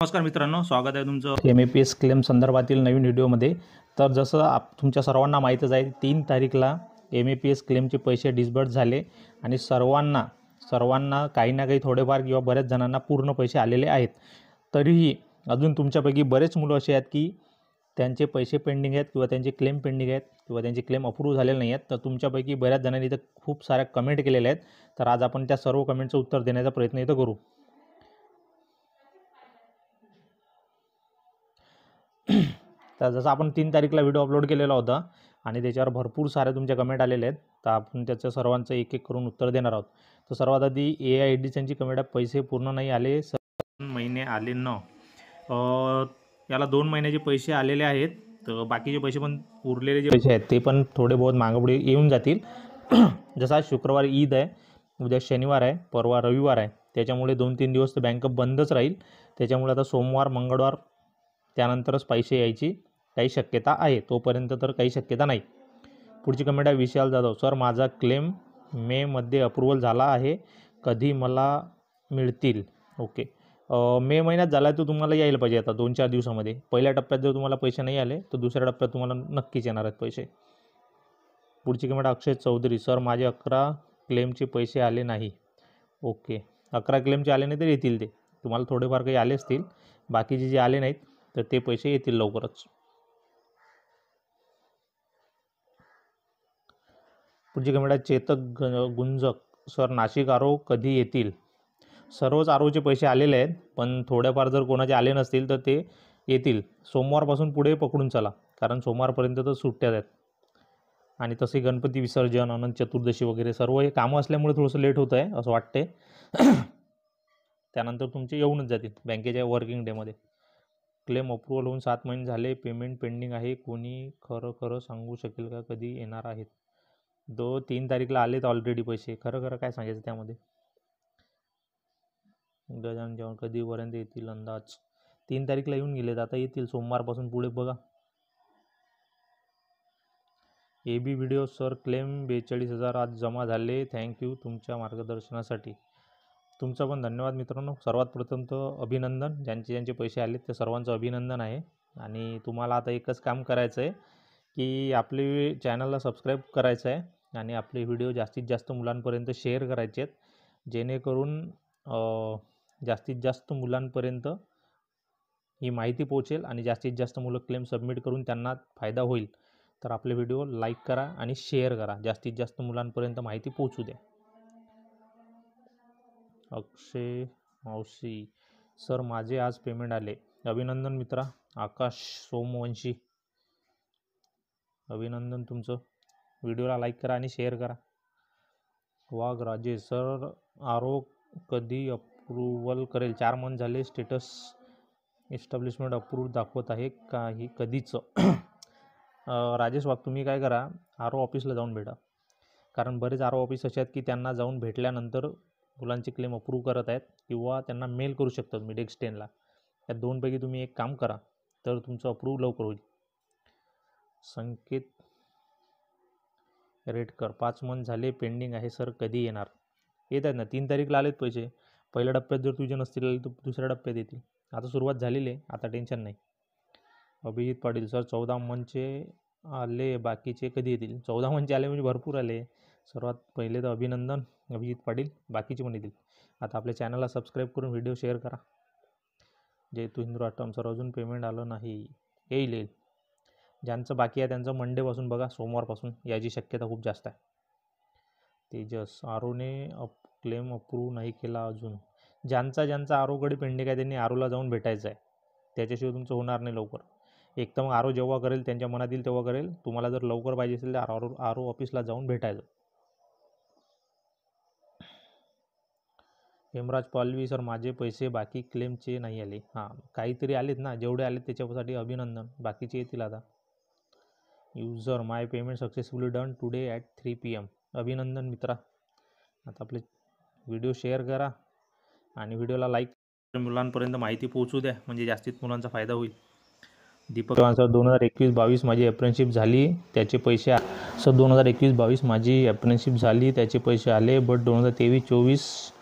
नमस्कार मित्रांनो, स्वागत आहे तुमचं MAPS क्लेम संदर्भातील नवीन व्हिडिओमध्ये। तर जसं तुमच्या सर्वांना माहीतच आहे 3 तारीखला MAPS क्लेमचे पैसे डिस्बर्स झाले आणि सर्वांना काही ना काही थोडेफार किंवा बऱ्याच जणांना पूर्ण पैसे आलेले आहेत। तरीही अजून तुमच्यापैकी बरेच मुलं असे आहेत की त्यांचे पैसे पेंडिंग आहेत किंवा त्यांचे क्लेम पेंडिंग आहेत किंवा त्यांचे क्लेम अप्रूव्ह झालेले नाही आहेत। तर तुमच्यापैकी बऱ्याच जणांनी इथं खूप साऱ्या कमेंट केलेल्या आहेत। तर आज आपण त्या सर्व कमेंटचं उत्तर देण्याचा प्रयत्न इथं करू। तर जसं आपण 3 तारीखला व्हिडिओ अपलोड केलेला होता आणि त्याच्यावर भरपूर सारे तुमचे कमेंट आलेले आहेत। तर आपण त्याचं सर्वांचं एक एक करून उत्तर देणार आहोत। तर सर्वात आधी AIDCची कमेंट आहे, पैसे पूर्ण नाही आले, 7 महिने आले न। याला 2 महिन्याचे पैसे आलेले आहेत। तर बाकीचे पैसे पण उरलेले जे पैसे आहेत ते पण थोडे बहुत मागपुढे येऊन जातील। जसा शुक्रवार ईद आहे, उद्या शनिवार आहे, परवा रविवार आहे, त्याच्यामुळे 2-3 दिवस तर बँक बंदच राहील। त्याच्यामुळे आता सोमवार मंगळवार त्यानंतरच पैसे यायची काही शक्यता आहे, तोपर्यंत तर काही शक्यता नाही। पुढची कमेंट आहे विशाल जाधव, सर माझा क्लेम मेमध्ये अप्रूव्हल झाला आहे, कधी मला मिळतील? ओके, मे महिन्यात झाला आहे, तो तुम्हाला यायला पाहिजे आता 2-4 दिवसामध्ये। पहिल्या टप्प्यात जर तुम्हाला पैसे नाही आले तर दुसऱ्या टप्प्यात तुम्हाला नक्कीच येणार आहेत पैसे। पुढची कमेंट अक्षय चौधरी, सर माझे 11 क्लेमचे पैसे आले नाही। ओके, 11 क्लेमचे आले नाही तर येतील, ते तुम्हाला थोडेफार काही आले असतील, बाकीचे जे आले नाहीत तर ते पैसे येतील लवकरच। पुढची कमेंट आहे चेतक गुंजक, सर नाशिक आरो कधी येतील? सर्वच आरोचे पैसे आलेले आहेत, पण थोडेफार जर कोणाचे आले नसतील तर ते येतील। सोमवारपासून पुढे पकडून चला, कारण सोमवारपर्यंत तर सुट्ट्या आहेत आणि तसे गणपती विसर्जन, अनंत चतुर्दशी वगैरे सर्व हे कामं असल्यामुळे थोडंसं लेट होत आहे असं वाटते। त्यानंतर तुमचे येऊनच जातील बँकेच्या वर्किंग डेमध्ये। क्लेम अप्रूव्हल होऊन 7 महिने झाले, पेमेंट पेंडिंग आहे, कोणी खरं सांगू शकेल का कधी येणार आहेत? 3 तारीखला आलेत ऑलरेडी पैसे, खरं काय सांगायचं त्यामध्ये? गजानन जेवण कधीपर्यंत येतील अंदाज? 3 तारीखला येऊन गेलेत, आता येतील सोमवारपासून पुढे बघा। AB व्हिडिओ, सर क्लेम 42,000 आज जमा झाले, थँक्यू तुमच्या मार्गदर्शनासाठी। तुमचं पण धन्यवाद मित्रांनो। सर्वात प्रथम तर अभिनंदन, ज्यांचे पैसे आले त्या सर्वांचं अभिनंदन आहे। आणि तुम्हाला आता एकच काम करायचं आहे की आपले चॅनलला सबस्क्राईब करायचं आहे आणि आपले व्हिडिओ जास्तीत जास्त मुलांपर्यंत शेअर करायचे आहेत, जेणेकरून जास्तीत जास्त मुलांपर्यंत ही माहिती पोहोचेल आणि जास्तीत जास्त मुलं क्लेम सबमिट करून त्यांना फायदा होईल। तर आपले व्हिडिओ लाईक करा आणि शेअर करा, जास्तीत जास्त मुलांपर्यंत माहिती पोहोचू द्या। अक्षय मावशी, सर माझे आज पेमेंट आले, अभिनंदन मित्रा। आकाश सोमवंशी, अभिनंदन तुमचं। व्हिडिओला लाईक करा आणि शेअर करा। वाघ राजेश, सर आरो कधी अप्रूव्हल करेल? 4 मंथ झाले, स्टेटस एस्टॅब्लिशमेंट अप्रूव्ह दाखवत आहे, काही कधीच? राजेश वाघ, तुम्ही काय करा, आरो ऑफिसला जाऊन भेटा, कारण बरेच आरो ऑफिस असे आहेत की त्यांना जाऊन भेटल्यानंतर मुलांचे क्लेम अप्रूव्ह करत आहेत किंवा त्यांना मेल करू शकतात मिडेक्स 10ला। या 2 पैकी तुम्ही एक काम करा तर तुमचं अप्रूव्ह लवकर होईल। संकेत रेडकर, 5 मंथ झाले पेंडिंग आहे, सर कधी येणार? येत आहेत ना, 3 तारीखला आलेत पैसे। पहिल्या टप्प्यात जर तुझे नसतील आले तर दुसऱ्या टप्प्यात येतील, आता सुरुवात झालेली आहे, आता टेन्शन नाही। अभिजित पाटील, सर 14 मंथचे आले, बाकीचे कधी येतील? 14 मंथचे आले म्हणजे भरपूर आले। सर्वात पहिले तर अभिनंदन अभिजित पाटील, बाकीचे पण येतील। आता आपल्या चॅनलला सबस्क्राईब करून व्हिडिओ शेअर करा। जय तू हिंदू राष्ट्रम, सर अजून पेमेंट आलं नाही, येईल। ज्यांचं बाकी आहे त्यांचं मंडेपासून बघा, सोमवारपासून याची शक्यता खूप जास्त आहे। तेजस, आरोने क्लेम अप्रूव्ह नाही केला अजून? ज्यांचा आरोकडे पेंडिंग आहे त्यांनी आरोला जाऊन भेटायचं आहे, त्याच्याशिवाय तुमचं होणार नाही लवकर। एक तर मग आरो जेव्हा करेल, त्यांच्या मनात येईल तेव्हा करेल। तुम्हाला जर लवकर पाहिजे असेल तर आरो ऑफिसला जाऊन भेटायचं। हेमराज पालवी, सर माझे पैसे बाकी क्लेमचे नाही आले। हां, काहीतरी आलेत ना, जेवढे आलेत त्याच्यासाठी अभिनंदन, बाकीचे येतील आता। User, my payment successfully done today at 3 PM, अभिनंदन मित्रा। आता आपले व्हिडिओ शेअर करा आणि व्हिडिओला लाईक, मुलांपर्यंत माहिती पोहोचू द्या, म्हणजे जास्तीत मुलांचा फायदा होईल। दीपक सर, 2021-22 माझी अप्रेंटिसशिप झाली, त्याचे पैसे सर 2021-22 माझी अप्रेंटिसशिप झाली, त्याचे पैसे आले, बट 2023-24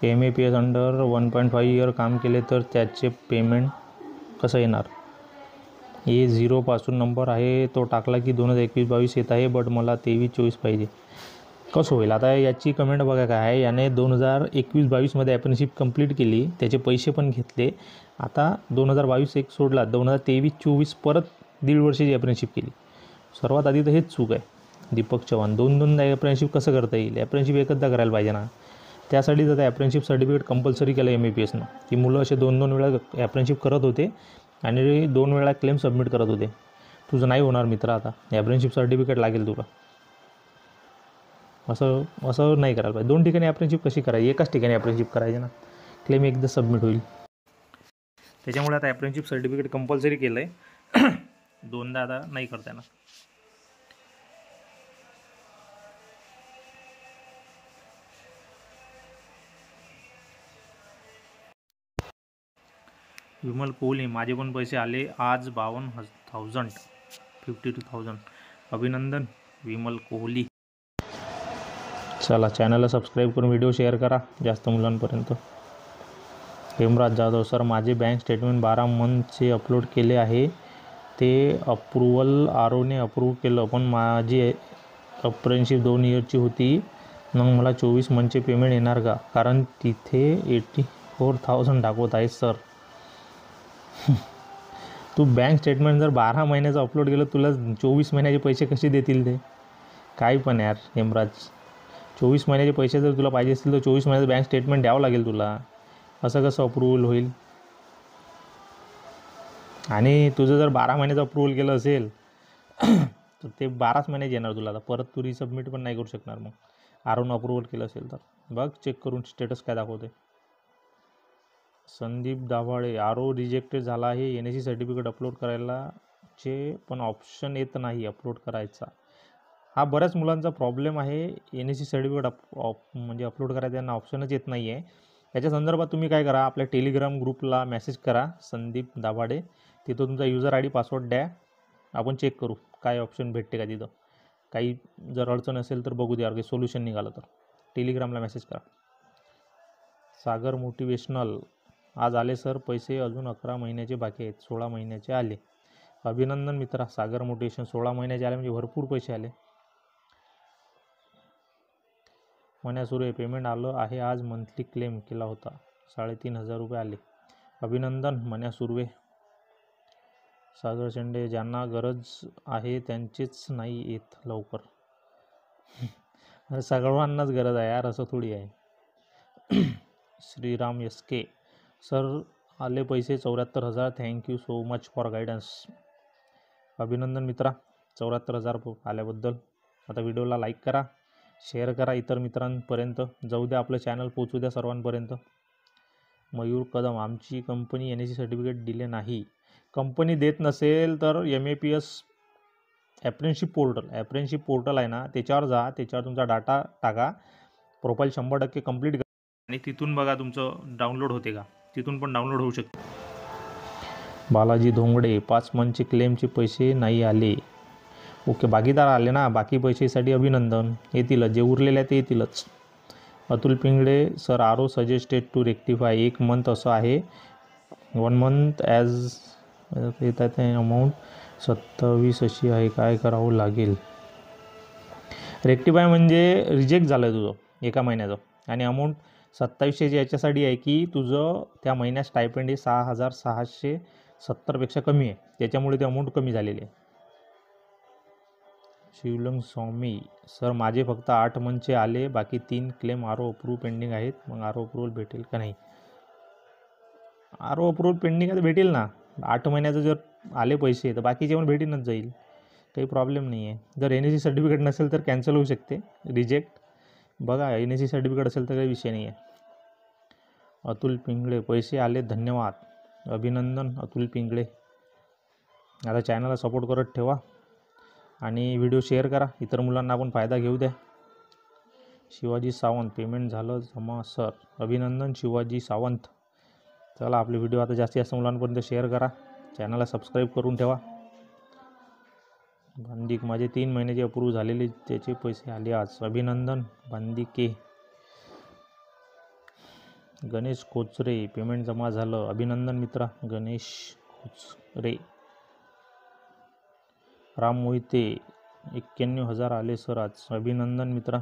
MAPS अंडर 1.5 इयर काम केले तर त्याचे पेमेंट कसं येणार? A0 पासून नंबर आहे तो टाकला की 2021-22 येत आहे, बट मला 23-24 पाहिजे. कसं होईल? आता याची कमेंट बघा काय आहे. याने 2021-22मध्ये अप्रेंटिसशिप कंप्लीट केली, त्याचे पैसे पण घेतले. आता 2022 एक सोडला, 2023-24 परत 1.5 वर्षाची अप्रेंटिसशिप केली. सर्वात आधी तर हेच चूक आहे दीपक चव्हाण. दोन अप्रेंटिसशिप कसं करता येईल? अप्रेंटिसशिप एकदा करायला पाहिजे ना. त्यासाठी तर अप्रेंटिसशिप सर्टिफिकेट कंपल्सरी केलं MAPSनं, की मुलं असे 2-2 वेळा अप्रेंटिसशिप करत होते आणि 2 वेळा क्लेम सबमिट करत होते. तुझं नाही होणार मित्र. आता अप्रेंटिसशिप सर्टिफिकेट लागेल तुला. असं नाही करायला पाहिजे. 2 ठिकाणी अप्रेंटिसशिप कशी करायची? एकाच ठिकाणी अप्रेंटिसशिप करायची ना. क्लेम एकदा सबमिट होईल. त्याच्यामुळे आता अप्रेंटिसशिप सर्टिफिकेट कंपल्सरी केलं आहे. 2दा आता नाही करता येणार. विमल कोहली, माझे पण पैसे आले आज 52,000. अभिनंदन विमल कोहली. चला चॅनलला सबस्क्राईब करून व्हिडिओ शेअर करा जास्त मुलांपर्यंत. हेमराज जाधव, सर माझे बँक स्टेटमेंट 12 मंथचे अपलोड केले आहे, ते अप्रूव्हल आरोने अप्रूव्ह केलं, पण माझी अप्रेंटिसशिप 2 इयरची होती. मग मला 24 मंथचे पेमेंट येणार का? कारण तिथे 84,000 दाखवत आहे सर. तू बँक स्टेटमेंट जर 12 महिन्याचं अपलोड केलं, तुला 24 महिन्याचे पैसे कसे देतील ते? काय पण यार हेमराज. 24 महिन्याचे पैसे जर तुला पाहिजे असतील तर 24 महिन्याचं बँक स्टेटमेंट द्यावं लागेल तुला. असं कसं अप्रूव्हल होईल? आणि तुझं जर 12 महिन्याचं अप्रूव्हल केलं असेल तर ते 12च महिन्याचे येणार तुला. आता परत तू रिसबमिट पण नाही करू शकणार मग, आरोन अप्रूव्हल केलं असेल तर. बघ चेक करून स्टेटस काय दाखवते. संदीप दाभाडे, आरो रिजेक्टेड झाला आहे. NSC सर्टिफिकेट अपलोड करायलाचे पण ऑप्शन येत नाही अपलोड करायचा. हा बऱ्याच मुलांचा प्रॉब्लेम आहे. NSC सर्टिफिकेट म्हणजे अपलोड करायचा त्यांना ऑप्शनच येत नाही आहे. याच्या संदर्भात तुम्ही काय करा, आपल्या टेलिग्राम ग्रुपला मेसेज करा संदीप दाभाडे. तिथं तुमचा युजर ID पासवर्ड द्या, आपण चेक करू काय ऑप्शन भेटते का तिथं. काही जर अडचण असेल तर बघू द्या, काही सोल्युशन निघालं तर. टेलिग्रामला मेसेज करा. सागर मोटिवेशनल, आज आले सर पैसे, अजून 11 महिन्याचे बाकी आहेत, 16 महिन्याचे आले. अभिनंदन मित्रा. सागर मोटिवेशन 16 महिन्याचे आले म्हणजे भरपूर पैसे आले. मन्या सुरू आहे, पेमेंट आलं आहे आज. मंथली क्लेम केला होता, 3,500 रुपये आले. अभिनंदन मन्या सुर्वे. सागर शेंडे, ज्यांना गरज आहे त्यांचेच नाही येत लवकर. सगळ्यांनाच गरज आहे यार, असं थोडी आहे. श्रीराम SK, सर आले पैसे 74,000. Thank you so much for guidance. अभिनंदन मित्रा 74,000 आल्याबद्दल. आता व्हिडिओला लाईक करा, शेअर करा इतर मित्रांपर्यंत. जाऊ द्या आपलं चॅनल पोचू द्या सर्वांपर्यंत. मयूर कदम, आमची कंपनी NSC सर्टिफिकेट दिले नाही. कंपनी देत नसेल तर MAPS अप्रेंटिसशिप पोर्टल आहे ना, त्याच्यावर जा. त्याच्यावर तुमचा डाटा टाका, प्रोफाईल 100% कंप्लीट करा आणि तिथून बघा तुमचं डाउनलोड होते का. तिथून पण डाउनलोड होऊ शकते. बालाजी धोंगडे, 5 मंथचे क्लेमचे पैसे नाही आले. ओके, बाकीदार आले ना, बाकी पैसेसाठी अभिनंदन. येतीलच, जे उरलेले आहे ते येतीलच. Atul Pingale, sir are suggested to rectify. 1 month असं आहे, 1 मंथ ॲज येतात आहे. अमाऊंट 27 अशी आहे, काय करावं लागेल? रेक्टिफाय म्हणजे रिजेक्ट झालं आहे तुझं एका महिन्याचं, आणि अमाऊंट 2700 याच्यासाठी आहे की तुझं त्या महिन्यात स्टायपेंड हे 6,670पेक्षा कमी आहे, त्याच्यामुळे ते अमाऊंट कमी झालेली आहे. शिवलिंग स्वामी, सर माझे फक्त 8 मंथचे आले, बाकी 3 क्लेम आरो अप्रूव्ह पेंडिंग आहेत. मग आरो अप्रूव्हल भेटेल का नाही? आरो अप्रूव्हल पेंडिंग आहे तर भेटेल ना. 8 महिन्याचं जर आले पैसे तर बाकीचे पण भेटीनच जाईल, काही प्रॉब्लेम नाही आहे. जर NSC सर्टिफिकेट नसेल तर कॅन्सल होऊ शकते, रिजेक्ट. बघा NSC सर्टिफिकेट असेल तर काही विषय नाही आहे. अतुल पिंगळे, पैसे आले धन्यवाद. अभिनंदन अतुल पिंगळे. आता चॅनलला सपोर्ट करत ठेवा आणि व्हिडिओ शेअर करा, इतर मुलांना आपण फायदा घेऊ द्या. शिवाजी सावंत, पेमेंट झालं जमा सर. अभिनंदन शिवाजी सावंत. चला आपले व्हिडिओ आता जास्तीत जास्त मुलांपर्यंत शेअर करा, चॅनलला सबस्क्राईब करून ठेवा. बांदिक, माझे 3 महिन्याचे अप्रूव्ह झालेले, त्याचे पैसे आले आज. अभिनंदन बांदिके. गणेश कोचरे पेमेंट जमा झालं, अभिनंदन मित्रा. गणेश कोचरे. राम मोहिते 91,000 आले सर आज, अभिनंदन मित्रा.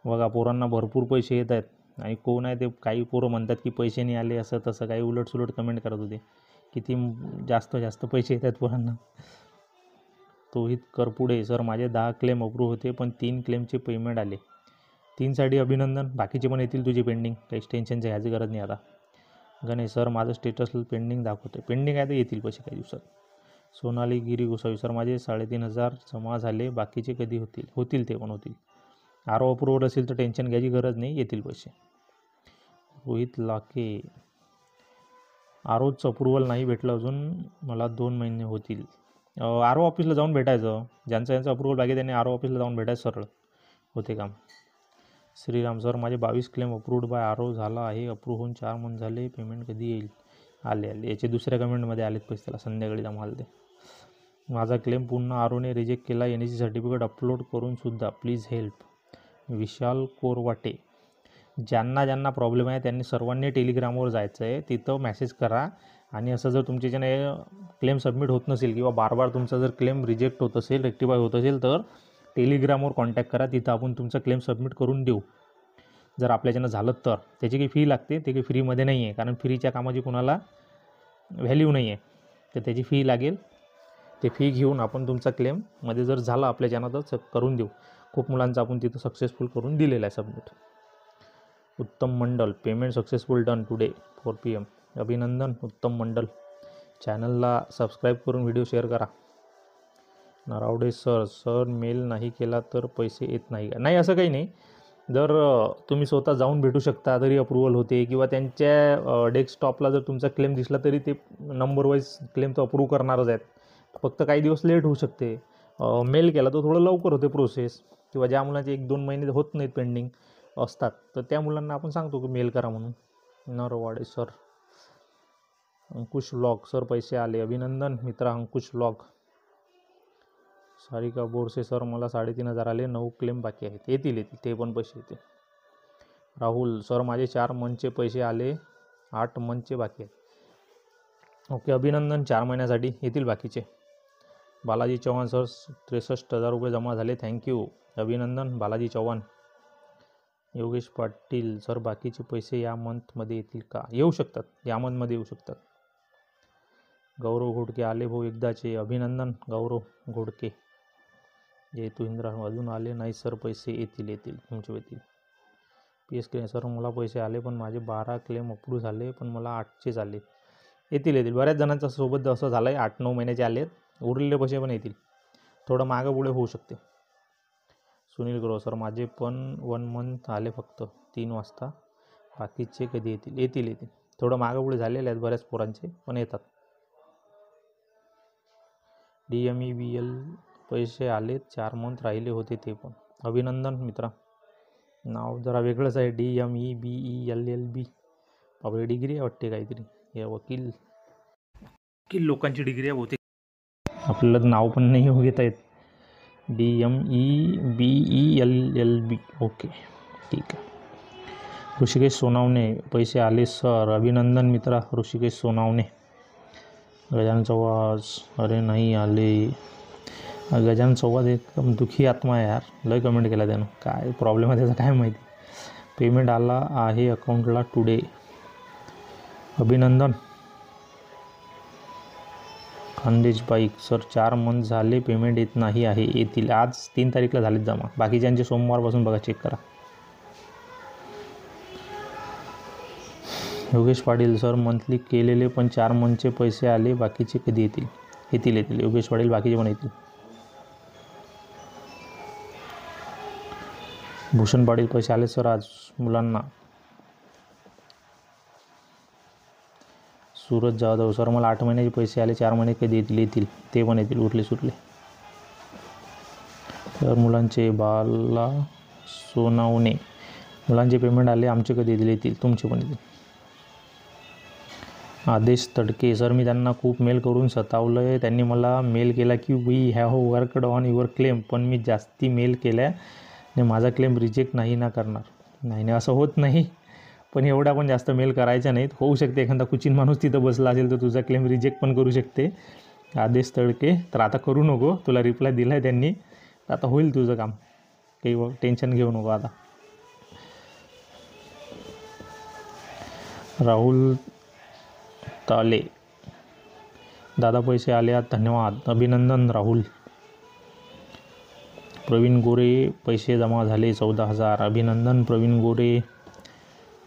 बघा पोरांना भरपूर पैसे येत आहेत आणि कोण आहे ते काही पोरं म्हणतात की पैसे नाही आले असं तसं काही उलटसुलट कमेंट करत होते. किती जास्त पैसे येत आहेत पोरांना. रोहित करपुडे सर माझे 10 क्लेम अप्रूव्ह होते पण 3 क्लेमचे पेमेंट आले. 3साठी अभिनंदन, बाकीचे पण येतील तुझे पेंडिंग, काहीच टेन्शनची घ्यायची गरज नाही आता. गणेश सर माझं स्टेटस पेंडिंग दाखवते, पेंडिंग आहे तर येतील पैसे काही दिवसात. सोनाली गिरी गोसावी सर माझे 3,500 जमा झाले, बाकीचे कधी होतील ते पण होतील. आरो अप्रूव्हर असेल तर टेन्शन घ्यायची गरज नाही, येतील पैसे. रोहित लाखे आरोचं अप्रूव्हल नाही भेटलं अजून, मला 2 महिने होतील. आरो ऑफिसला जाऊन भेटायचं, ज्यांचं अप्रूव्हल बाकी त्यांनी आरो ऑफिसला जाऊन भेटायचं, सरळ होते काम. श्रीराम सर माझे 22 क्लेम अप्रूव्ड बाय आरो झाला आहे, अप्रूव्ह होऊन 4 मंथ झाले, पेमेंट कधी येईल? आले याचे दुसऱ्या कमेंटमध्ये आलेत पैसे, त्याला संध्याकाळी जमा आले ते. माझा क्लेम पुन्हा आरोने रिजेक्ट केला, NEC सर्टिफिकेट अपलोड करून सुद्धा, प्लीज हेल्प. विशाल कोरवाटे ज्यांना प्रॉब्लेम आहे त्यांनी सर्वांनी टेलिग्रामवर जायचं आहे, तिथं मेसेज करा. आणि असं जर तुमच्याच्याने क्लेम सबमिट होत नसेल किंवा बार तुमचा जर क्लेम रिजेक्ट होत असेल, रेक्टिफाय होत असेल तर टेलिग्रामवर कॉन्टॅक्ट करा, तिथं आपण तुमचं क्लेम सबमिट करून देऊ. जर आपल्याच्यानं झालं तर त्याची काही फी लागते, ते काही फ्रीमध्ये नाही आहे, कारण फ्रीच्या कामाची कोणाला व्हॅल्यू नाही आहे, तर त्याची फी लागेल. ते फी घेऊन आपण तुमचा क्लेममध्ये जर झाला आपल्याच्यानं तर करून देऊ. खूप मुलांचं आपण तिथं सक्सेसफुल करून दिलेलं आहे submit. Uttam Mandal payment successful done today 4 PM, अभिनंदन उत्तम मंडल. चॅनलला सबस्क्राईब करून व्हिडिओ शेअर करा. नरावडे सर मेल नाही केला तर पैसे येत नाही का? नाही, असं काही नाही. जर तुम्ही स्वतः जाऊन भेटू शकता तरी अप्रूव्हल होते, किंवा त्यांच्या डेस्कटॉपला जर तुमचा क्लेम दिसला तरी ते नंबर वाईज क्लेम तर अप्रूव्ह करणारच आहेत. फक्त काही दिवस लेट होऊ शकते. मेल केला तर थोडं लवकर होते प्रोसेस, किंवा ज्या मुलांचे 1-2 महिने होत नाहीत पेंडिंग असतात तर त्या मुलांना आपण सांगतो की मेल करा म्हणून. नरवाडे सर. अंकुश व्लॉग सर पैसे आले, अभिनंदन मित्रा अंकुश व्लॉग. सारिका बोरसे सर मला 3,500 आले, 9 क्लेम बाकी आहेत, येतील ते पण पैसे येतील. राहुल सर माझे 4 मंथचे पैसे आले, 8 मंथचे बाकी आहेत. ओके, अभिनंदन, 4 महिन्यासाठी येतील बाकीचे. बालाजी चव्हाण सर 63,000 रुपये जमा झाले, थँक्यू, अभिनंदन बालाजी चव्हाण. योगेश पाटील सर बाकीचे पैसे या मंथमध्ये येतील का? येऊ शकतात, या मंथमध्ये येऊ शकतात. गौरव घोडके आले भाऊ एकदाचे, अभिनंदन गौरव घोडके. जे तू इंद्रा अजून आले नाही सर, पैसे येतील तुमचे येतील. PS क्लेम सर मला पैसे आले पण माझे 12 क्लेम अप्रूव्ह झाले, पण मला 8चेच आले. येतील. बऱ्याच जणांचं सोबत असं झालं आहे, 8-9 महिन्याचे आले, उरलेले पैसे पण येतील. थोडं मागं पुढे होऊ शकते. सुनील ग्रो सर माझे पण 1 मंथ आले फक्त 3 वाजता, बाकीचे कधी येतील? येतील. थोडं मागं पुढे झालेले आहेत बऱ्याच पोरांचे, पण येतात. DMEBL पैसे आलेत, 4 मंथ राहिले होते ते पण, अभिनंदन मित्रा. नाव जरा वेगळंच आहे, DMEBELLB. आपली डिग्री आहे वाटते काहीतरी, हे वकील लोकांची डिग्री आहे बहुतेक, आपल्याला नाव पण नाही हो घेता येत. DMEBELLB. ओके, ठीक आहे. ऋषिकेश सोनावणे पैसे आले सर, अभिनंदन मित्रा ऋषिकेश सोनावणे. गजानन चौहान अरे नाही आले. गजानन चौहान एकदम दुखी आत्मा आहे यार, लय कमेंट केला त्यानं, काय प्रॉब्लेम आहे त्याचा काय माहिती. पेमेंट आला आहे अकाउंटला टुडे, अभिनंदन. खानदेश बाईक सर 4 मंथ झाले पेमेंट येत नाही आहे, येतील. आज 3 तारीखला झालेत जमा, बाकीच्यांचे सोमवारपासून बघा, चेक करा. योगेश पाटील सर मंथली केलेले पण 4 मंथचे पैसे आले, बाकीचे कधी येतील? येतील. योगेश पाटील बाकीचे पण येतील. भूषण पाटील पैसे आले सर आज मुलांना. सूरज जाधव सर मला 8 महिन्याचे पैसे आले, 4 महिने कधी येतील? ते पण येतील, उरले सुटले. तर मुलांचे बाला सोनावणे मुलांचे पेमेंट आले, आमचे कधी येतील? तुमचे पण येतील. आदेश तडके सर मी त्यांना खूप मेल करून सतावलं आहे, त्यांनी मला मेल केला की we have worked on your claim, पण मी जास्ती मेल केल्या आणि माझा क्लेम रिजेक्ट नाही ना करणार. नाही असं होत नाही, पण एवढा पण जास्त मेल करायचा नाहीत. होऊ शकते एखादा कुचिन माणूस तिथं बसला असेल तर तुझा क्लेम रिजेक्ट पण करू शकते. आदेश तडके, तर आता करू नको, तुला रिप्लाय दिला आहे त्यांनी, आता होईल तुझं काम, काही टेन्शन घेऊ नको आता. राहुल ताले, दादा पैसे आले आहेत, धन्यवाद, अभिनंदन राहुल. प्रवीण गोरे, पैसे जमा झाले 14,000, अभिनंदन प्रवीण गोरे.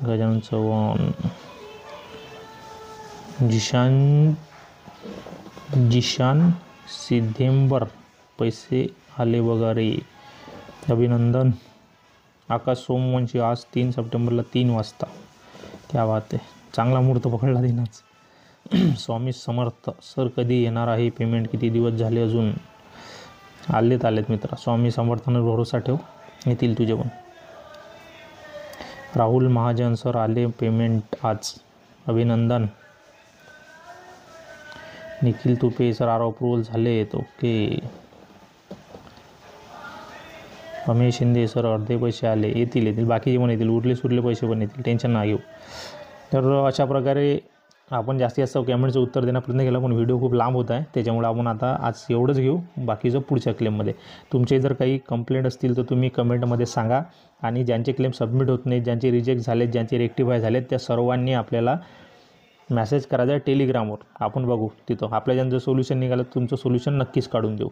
गजानन चव्हाण, जिशान सिद्धेंबर, पैसे आले बघा रे, अभिनंदन. आकाश सोमवंशी, आज 3 सप्टेंबरला 3 वाजता, क्या बात आहे, चांगला मुहूर्त पकडला दिनाच. स्वामी समर्थ, सर कधी येणार आहे पेमेंट, किती दिवस झाले अजून. आलेत मित्रा, स्वामी समर्थांवर भरोसा ठेव, येतील तुझे पण. राहुल महाजन, सर आले पेमेंट आज, अभिनंदन. Nikhil Tupe, sir are approval झालेत, ओके. रमेश शिंदे, सर अर्धे पैसे आले, येतील बाकीचे पण येतील, उरले सुरले पैसे पण येतील, टेन्शन नाही घेऊ. तर अशा प्रकारे आपण जास्तीत जास्त कमेंटचं उत्तर देण्याचा प्रयत्न केला, पण व्हिडिओ खूप लांब होत आहे, त्याच्यामुळे आपण आता आज एवढंच घेऊ, बाकीचं पुढच्या क्लेममध्ये. तुमचे जर काही कंप्लेंट असतील तर तुम्ही कमेंटमध्ये सांगा, आणि ज्यांचे क्लेम सबमिट होत नाहीत, ज्यांचे रिजेक्ट झालेत, ज्यांचे रेक्टिफाय झालेत, त्या सर्वांनी आपल्याला मेसेज करायचा आहे टेलिग्रामवर, आपण बघू तिथं आपल्या ज्यांचं सोल्युशन निघालं तुमचं सोल्युशन नक्कीच काढून देऊ.